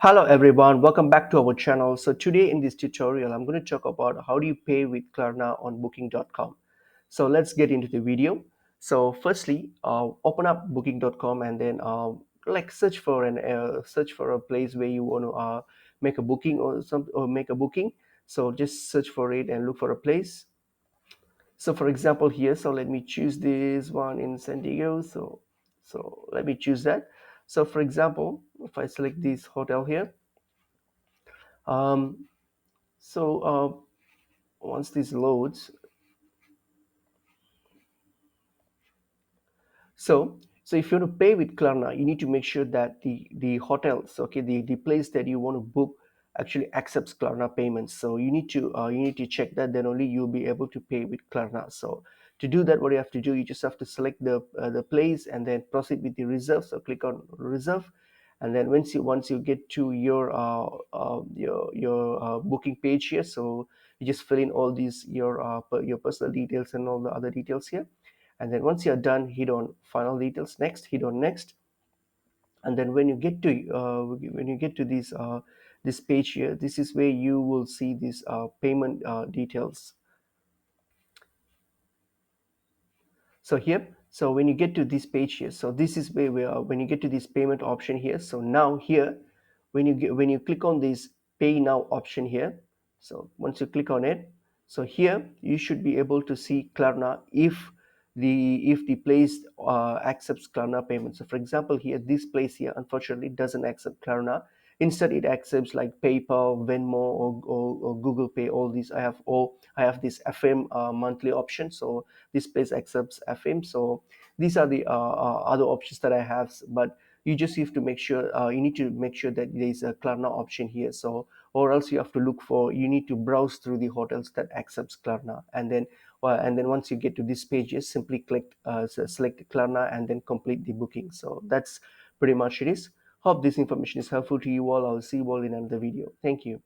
Hello everyone, welcome back to our channel. So today in this tutorial, I'm going to talk about how do you pay with Klarna on booking.com. So let's get into the video. So firstly, open up booking.com and then like search for a place where you want to make a booking or make a booking. So just search for it and look for a place. So for example here, so let me choose this one in San Diego. So let me choose that. So for example, if I select this hotel here, um, once this loads, so if you want to pay with Klarna, you need to make sure that the hotels, okay, the place that you want to book actually accepts Klarna payments. So you need to check that. Then only you'll be able to pay with Klarna. So to do that, what you have to do, you just have to select the place and then proceed with the reserve. So click on reserve, and then once you get to your booking page here, so you just fill in all these your personal details and all the other details here, and then once you're done, hit on final details, next, hit on next. And then when you get to this page here, this is where you will see these payment details. So here, so when you get to this page here, so this is where we are. When you get to this payment option here, so now here, when you click on this pay now option here, so once you click on it, so here you should be able to see Klarna if the place accepts Klarna payments. So for example here, this place here unfortunately doesn't accept Klarna. Instead it accepts like PayPal, Venmo, or Google Pay. All these I have this FM monthly option, so this place accepts FM. So these are the other options that I have, but you just have to make sure, you need to make sure that there is a Klarna option here. So or else you have to you need to browse through the hotels that accepts Klarna, and then once you get to this page, just simply select Klarna and then complete the booking. So that's pretty much it is. Hope this information is helpful to you all. I'll see you all in another video. Thank you.